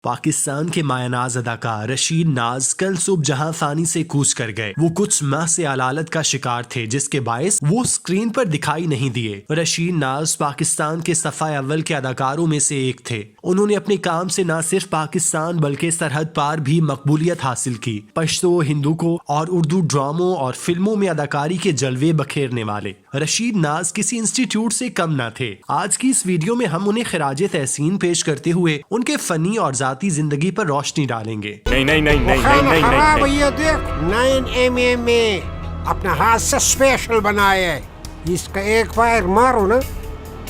पाकिस्तान के मायानाज अदाकार रशीद नाज कल सुबह जहां फानी से कूच कर गए। वो कुछ माह से अलालत का शिकार थे जिसके बायस वो स्क्रीन पर दिखाई नहीं दिए। रशीद नाज पाकिस्तान के सफा अव्वल के अदाकारों में से एक थे। उन्होंने अपने काम से न सिर्फ पाकिस्तान बल्कि सरहद पार भी मकबूलियत हासिल की। पश्तो, हिंदुको और उर्दू ड्रामों और फिल्मों में अदाकारी के जलवे बखेरने वाले रशीद नाज किसी इंस्टीट्यूट से कम न थे। आज की इस वीडियो में हम उन्हें खिराज तहसीन पेश करते हुए उनके फनी और जाती जिंदगी पर रोशनी डालेंगे। नहीं नहीं नहीं नहीं नहीं नहीं नहीं भैया देख 9mm में अपना हाथ से स्पेशल बनाया है। इसका एक फायर मारो ना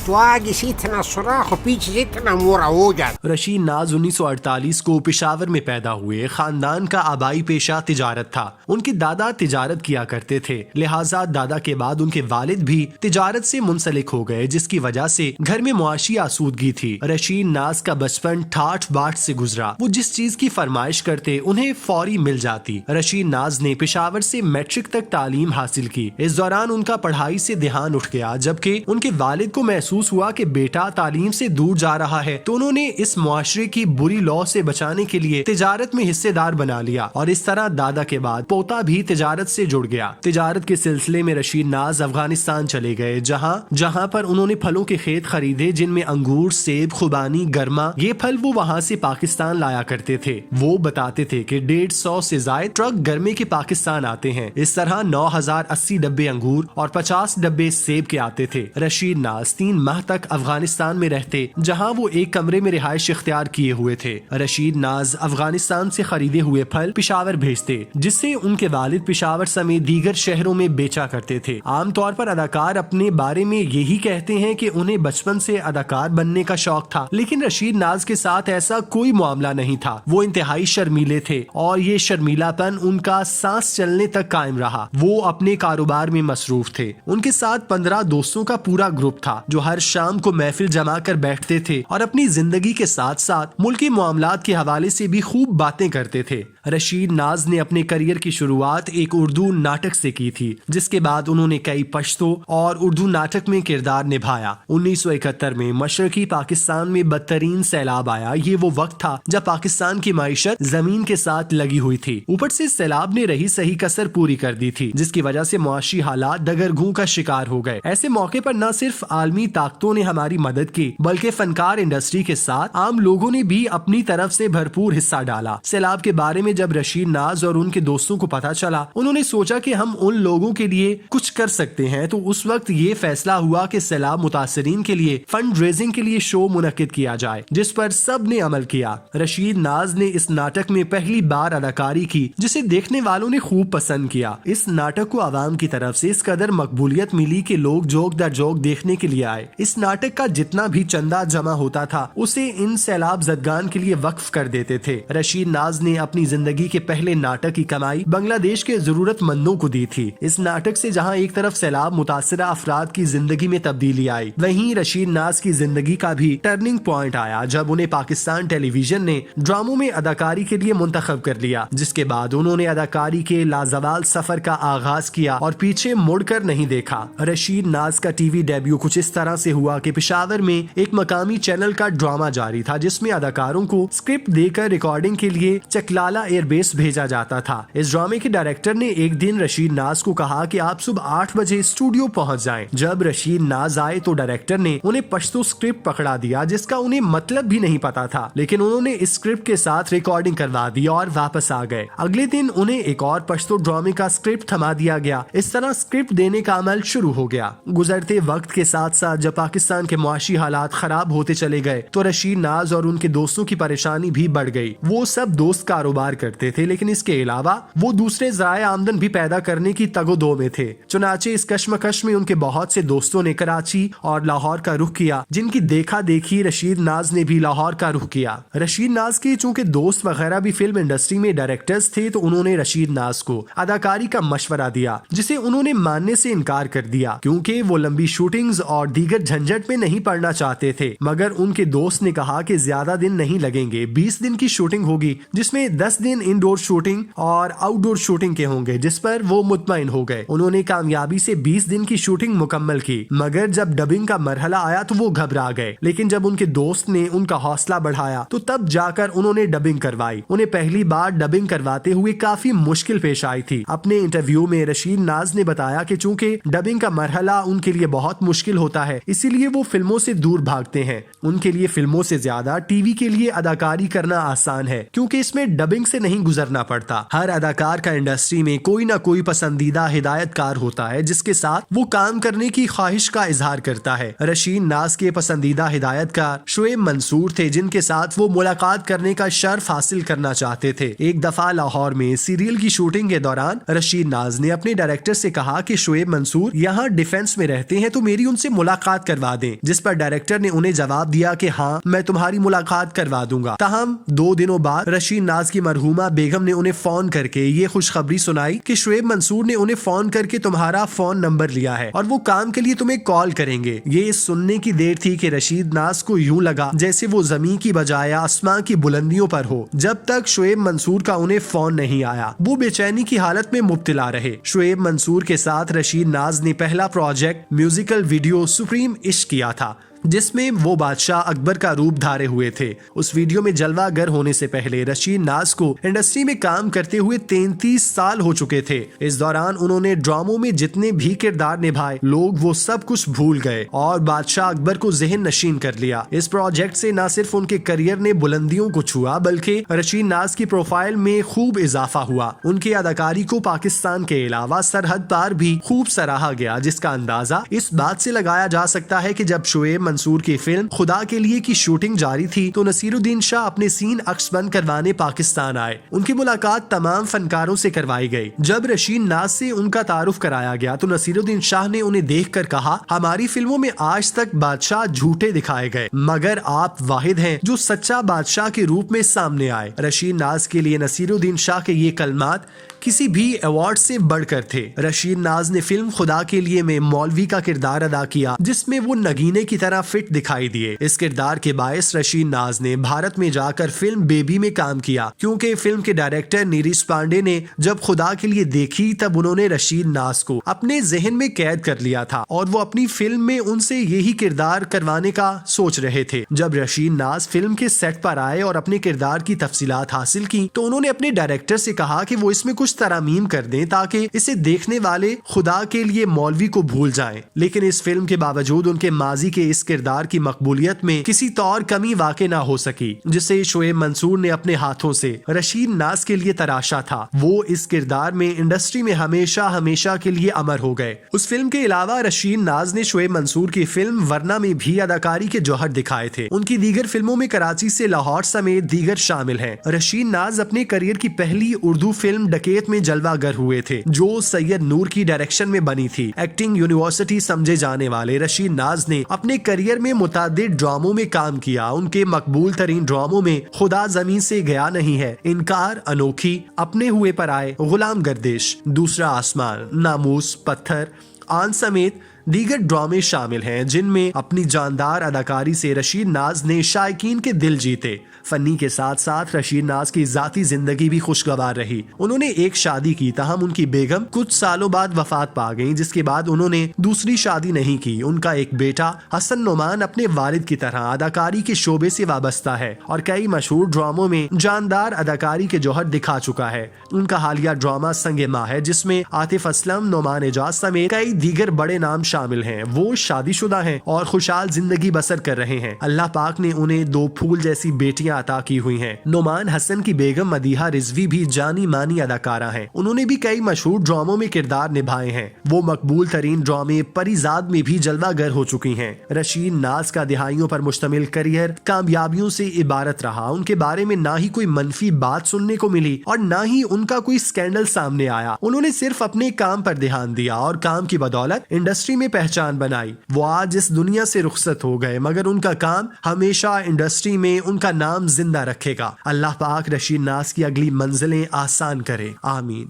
तो आगे से इतना सुराख और पीछे से इतना मोरा हो जाता। रशीद नाज 1948 को पेशावर में पैदा हुए। खानदान का आबाई पेशा तिजारत था। उनके दादा तिजारत किया करते थे, लिहाजा दादा के बाद उनके वालिद भी तिजारत से मुंसलिक हो गए, जिसकी वजह से घर में मुआशी आसूदगी थी। रशीद नाज का बचपन ठाठ बाट से गुजरा। वो जिस चीज की फरमाइश करते उन्हें फौरी मिल जाती। रशीद नाज ने पेशावर से मैट्रिक तक तालीम हासिल की। इस दौरान उनका पढ़ाई से ध्यान उठ गया, जबकि उनके वालिद को महसूस हुआ कि बेटा तालीम से दूर जा रहा है, तो उन्होंने इस मुआशरे की बुरी लौ से बचाने के लिए तिजारत में हिस्सेदार बना लिया और इस तरह दादा के बाद पोता भी तिजारत से जुड़ गया। तिजारत के सिलसिले में रशीद नाज अफगानिस्तान चले गए, जहां पर उन्होंने फलों के खेत खरीदे, जिनमें अंगूर, सेब, खुबानी, गरमा, ये फल वो वहां से पाकिस्तान लाया करते थे। वो बताते थे कि 150 से ज्यादा ट्रक गर्मे के पाकिस्तान आते हैं। इस तरह 9080 डब्बे अंगूर और 50 डब्बे सेब के आते थे। रशीद नाज 3 माह तक अफगानिस्तान में रहते, जहां वो एक कमरे में रिहाइश इख्तियार किए हुए थे। रशीद नाज अफगानिस्तान से खरीदे हुए फल पेशावर भेजते, जिससे उनके वालिद पेशावर समेत दीगर शहरों में बेचा करते थे। आमतौर पर अदाकार अपने बारे में यही कहते हैं कि उन्हें बचपन से अदाकार बनने का शौक था, लेकिन रशीद नाज के साथ ऐसा कोई मामला नहीं था। वो इंतहाई शर्मीले थे और ये शर्मीलापन उनका सांस चलने तक कायम रहा। वो अपने कारोबार में मसरूफ थे। उनके साथ 15 दोस्तों का पूरा ग्रुप था, जो हर शाम को महफिल जमा कर बैठते थे और अपनी जिंदगी के साथ साथ मुल्की मामलात के हवाले से भी खूब बातें करते थे। रशीद नाज ने अपने करियर की शुरुआत एक उर्दू नाटक से की थी, जिसके बाद उन्होंने कई पश्तो और उर्दू नाटक में किरदार निभाया। 1971 में मशरकी पाकिस्तान में बदतरीन सैलाब आया। ये वो वक्त था जब पाकिस्तान की माइशत जमीन के साथ लगी हुई थी। ऊपर से सैलाब ने रही सही कसर पूरी कर दी थी, जिसकी वजह से मुआशी हालात दगरगू का शिकार हो गए। ऐसे मौके पर न सिर्फ आलमी ताकतों ने हमारी मदद की, बल्कि फनकार इंडस्ट्री के साथ आम लोगों ने भी अपनी तरफ से भरपूर हिस्सा डाला। सैलाब के बारे में जब रशीद नाज और उनके दोस्तों को पता चला, उन्होंने सोचा कि हम उन लोगों के लिए कुछ कर सकते हैं। तो उस वक्त ये फैसला हुआ कि सैलाब मुतासरीन के लिए फंड रेजिंग के लिए शो मुनक्किद किया जाए, जिस पर सब ने अमल किया। रशीद नाज ने इस नाटक में पहली बार अदाकारी की, जिसे देखने वालों ने खूब पसंद किया। इस नाटक को आवाम की तरफ से इस कदर मकबूलियत मिली कि लोग जोक दर जोक देखने के लिए आए। इस नाटक का जितना भी चंदा जमा होता था, उसे इन सैलाब जदगान के लिए वक्फ कर देते थे। रशीद नाज ने अपनी जिंदगी के पहले नाटक की कमाई बांग्लादेश के जरूरतमंदों को दी थी। इस नाटक से जहां एक तरफ सैलाब मुतासिरा अफराद की जिंदगी में तब्दीली आई, वहीं रशीद नाज की जिंदगी का भी टर्निंग पॉइंट आया, जब उन्हें पाकिस्तान टेलीविजन ने ड्रामों में अदाकारी के लिए मुंतखब कर लिया। जिसके बाद उन्होंने अदाकारी के लाजवाल सफर का आगाज किया और पीछे मुड़कर नहीं देखा। रशीद नाज का टीवी डेब्यू कुछ इस तरह से हुआ कि पेशावर में एक मकामी चैनल का ड्रामा जारी था, जिसमें अदाकारों को स्क्रिप्ट देकर रिकॉर्डिंग के लिए चकलाला एयरबेस भेजा जाता था। इस ड्रामे के डायरेक्टर ने एक दिन रशीद नाज को कहा कि आप सुबह 8 बजे स्टूडियो पहुंच जाएं। जब रशीद नाज आए तो डायरेक्टर ने उन्हें पश्तो स्क्रिप्ट पकड़ा दिया, जिसका उन्हें मतलब भी नहीं पता था, लेकिन उन्होंने इस स्क्रिप्ट के साथ रिकॉर्डिंग करवा दी और वापस आ गए। अगले दिन उन्हें एक और पश्तो ड्रामे का स्क्रिप्ट थमा दिया गया। इस तरह स्क्रिप्ट देने का अमल शुरू हो गया। गुजरते वक्त के साथ साथ जब पाकिस्तान के मुआशी हालात खराब होते चले गए, तो रशीद नाज और उनके दोस्तों की परेशानी भी बढ़ गई। वो सब दोस्त कारोबार करते थे, लेकिन इसके अलावा वो दूसरे ज़राए आमदन भी पैदा करने की तगोदो में थे। चुनाचे इस कश्मकश में उनके बहुत से दोस्तों ने कराची और लाहौर का रुख किया, जिनकी देखा देखी रशीद नाज ने भी लाहौर का रुख किया। रशीद नाज के चूंकि दोस्त वगैरह भी फिल्म इंडस्ट्री में डायरेक्टर्स थे, तो उन्होंने रशीद नाज को अदाकारी का मशवरा दिया, जिसे उन्होंने मानने से इनकार कर दिया, क्योंकि वो लंबी शूटिंग्स और दीगर लेकर झंझट में नहीं पड़ना चाहते थे, मगर उनके दोस्त ने कहा कि ज्यादा दिन नहीं लगेंगे, 20 दिन की शूटिंग होगी, जिसमें 10 दिन इंडोर शूटिंग और आउटडोर शूटिंग के होंगे, जिस पर वो मुतमईन हो गए। उन्होंने कामयाबी से 20 दिन की शूटिंग मुकम्मल की, मगर जब डबिंग का मरहला आया तो वो घबरा गए। लेकिन जब उनके दोस्त ने उनका हौसला बढ़ाया तो तब जाकर उन्होंने डबिंग करवाई। उन्हें पहली बार डबिंग करवाते हुए काफी मुश्किल पेश आई थी। अपने इंटरव्यू में रशीद नाज ने बताया कि चूंकि डबिंग का मरहला उनके लिए बहुत मुश्किल होता है, इसीलिए वो फिल्मों से दूर भागते हैं। उनके लिए फिल्मों से ज्यादा टीवी के लिए अदाकारी करना आसान है, क्योंकि इसमें डबिंग से नहीं गुजरना पड़ता। हर अदाकार का इंडस्ट्री में कोई ना कोई पसंदीदा हिदायतकार होता है जिसके साथ वो काम करने की ख्वाहिश का इजहार करता है। रशीद नाज के पसंदीदा हिदायतकार शुएब मंसूर थे, जिनके साथ वो मुलाकात करने का शर्फ हासिल करना चाहते थे। एक दफा लाहौर में सीरियल की शूटिंग के दौरान रशीद नाज ने अपने डायरेक्टर से कहा कि शुएब मंसूर यहाँ डिफेंस में रहते हैं तो मेरी उनसे मुलाकात करवा दें, जिस पर डायरेक्टर ने उन्हें जवाब दिया कि हाँ, मैं तुम्हारी मुलाकात करवा दूंगा। ताहम 2 दिनों बाद रशीद नाज की मरहूमा बेगम ने उन्हें फोन करके ये खुशखबरी सुनाई कि शुएब मंसूर ने उन्हें फोन करके तुम्हारा फोन नंबर लिया है और वो काम के लिए तुम्हें कॉल करेंगे। ये सुनने की देर थी कि रशीद नाज को यूं लगा जैसे वो जमीन की बजाय आसमां की बुलंदियों पर हो। जब तक शुएब मंसूर का उन्हें फोन नहीं आया, वो बेचैनी की हालत में मुब्तला रहे। शुएब मंसूर के साथ रशीद नाज ने पहला प्रोजेक्ट म्यूजिकल वीडियो सुप्रीम इश्क किया था, जिसमें वो बादशाह अकबर का रूप धारे हुए थे। उस वीडियो में जलवागर होने से पहले रशीद नाज को इंडस्ट्री में काम करते हुए 33 साल हो चुके थे। इस दौरान उन्होंने ड्रामों में जितने भी किरदार निभाए, लोग वो सब कुछ भूल गए और बादशाह अकबर को ज़हन नशीन कर लिया। इस प्रोजेक्ट से न सिर्फ उनके करियर ने बुलंदियों को छुआ, बल्कि रशीद नाज की प्रोफाइल में खूब इजाफा हुआ। उनकी अदाकारी को पाकिस्तान के अलावा सरहद पार भी खूब सराहा गया, जिसका अंदाजा इस बात से लगाया जा सकता है कि जब शुएब मंसूर की फिल्म खुदा के लिए की शूटिंग जारी थी तो नसीरुद्दीन शाह अपने सीन अक्स बंद करवाने पाकिस्तान आए। उनकी मुलाकात तमाम फनकारों से करवाई गई। जब रशीद नाज से उनका तारुफ कराया गया तो नसीरुद्दीन शाह ने उन्हें देखकर कहा, हमारी फिल्मों में आज तक बादशाह झूठे दिखाए गए, मगर आप वाहिद हैं जो सच्चा बादशाह के रूप में सामने आए। रशीद नाज के लिए नसीरुद्दीन शाह के ये कलमात किसी भी अवार्ड से बढ़कर थे। रशीद नाज ने फिल्म खुदा के लिए में मौलवी का किरदार अदा किया, जिसमें वो नगीने की तरह फिट दिखाई दिए। इस किरदार के बायस रशीद नाज ने भारत में जाकर फिल्म बेबी में काम किया, क्योंकि फिल्म के डायरेक्टर नीरीश पांडे ने जब खुदा के लिए देखी तब उन्होंने रशीद नाज को अपने जहन में कैद कर लिया था और वो अपनी फिल्म में उनसे यही किरदार करवाने का सोच रहे थे। जब रशीद नाज फिल्म के सेट पर आए और अपने किरदार की तफसीलात हासिल की तो उन्होंने अपने डायरेक्टर से कहा कि वो इसमें कुछ तरमीम कर दें ताकि इसे देखने वाले खुदा के लिए मौलवी को भूल जाएं। लेकिन इस फिल्म के बावजूद उनके माजी के इस किरदार की मकबूलियत में किसी तौर कमी वाक़ई ना हो सकी, जिसे शुएब मंसूर ने अपने हाथों से रशीद नाज के लिए तराशा था। वो इस किरदार में इंडस्ट्री में हमेशा हमेशा के लिए अमर हो गए। उस फिल्म के अलावा रशीद नाज ने शुएब मंसूर की फिल्म वरना में भी अदाकारी के जौहर दिखाए थे। उनकी दीगर फिल्मों में कराची से लाहौर समेत दीगर शामिल हैं। रशीद नाज अपने करियर की पहली उर्दू फिल्म डकैत में जलवागर हुए थे, जो सैयद नूर की डायरेक्शन में बनी थी। एक्टिंग यूनिवर्सिटी समझे जाने वाले रशीद नाज ने अपने करियर में मुतादिद ड्रामों में काम किया। उनके मकबूल तरीन ड्रामों में खुदा जमीन से गया नहीं है, इनकार, अनोखी, अपने हुए पर आए, गुलाम गर्दिश, दूसरा आसमान, नामूस, पत्थर, आन समेत दीगर ड्रामे शामिल हैं, जिनमें अपनी जानदार अदाकारी से रशीद नाज ने शायकीन के दिल जीते। फन्नी के साथ साथ रशीद नाज की जाती जिंदगी भी खुशगवार रही। उन्होंने एक शादी की, ताहम उनकी बेगम कुछ सालों बाद वफात पा गईं, जिसके बाद उन्होंने दूसरी शादी नहीं की। उनका एक बेटा हसन नोमान अपने वालिद की तरह अदाकारी के शोबे से वाबस्ता है और कई मशहूर ड्रामों में जानदार अदाकारी के जौहर दिखा चुका है। उनका हालिया ड्रामा संगे माँ है, जिसमें आतिफ असलम, नोमान एजाज समेत कई दीगर बड़े नाम शामिल हैं। वो शादीशुदा हैं और खुशहाल जिंदगी बसर कर रहे हैं। अल्लाह पाक ने उन्हें 2 फूल जैसी बेटियां अता की हुई हैं। नोमान हसन की बेगम मदीहा रिजवी भी जानी मानी अदाकारा हैं। उन्होंने भी कई मशहूर ड्रामों में किरदार निभाए हैं। वो मकबूल तरीन ड्रामे परिजाद में भी जलवागर हो चुकी हैं। रशीद नाज का दिहाइयों पर मुश्तमिल करियर कामयाबियों से इबारत रहा। उनके बारे में ना ही कोई मनफी बात सुनने को मिली और ना ही उनका कोई स्कैंडल सामने आया। उन्होंने सिर्फ अपने काम पर ध्यान दिया और काम की बदौलत इंडस्ट्री में पहचान बनाई। वो आज इस दुनिया से रुखसत हो गए, मगर उनका काम हमेशा इंडस्ट्री में उनका नाम जिंदा रखेगा। अल्लाह पाक रशीद नाज की अगली मंजिलें आसान करे, आमीन।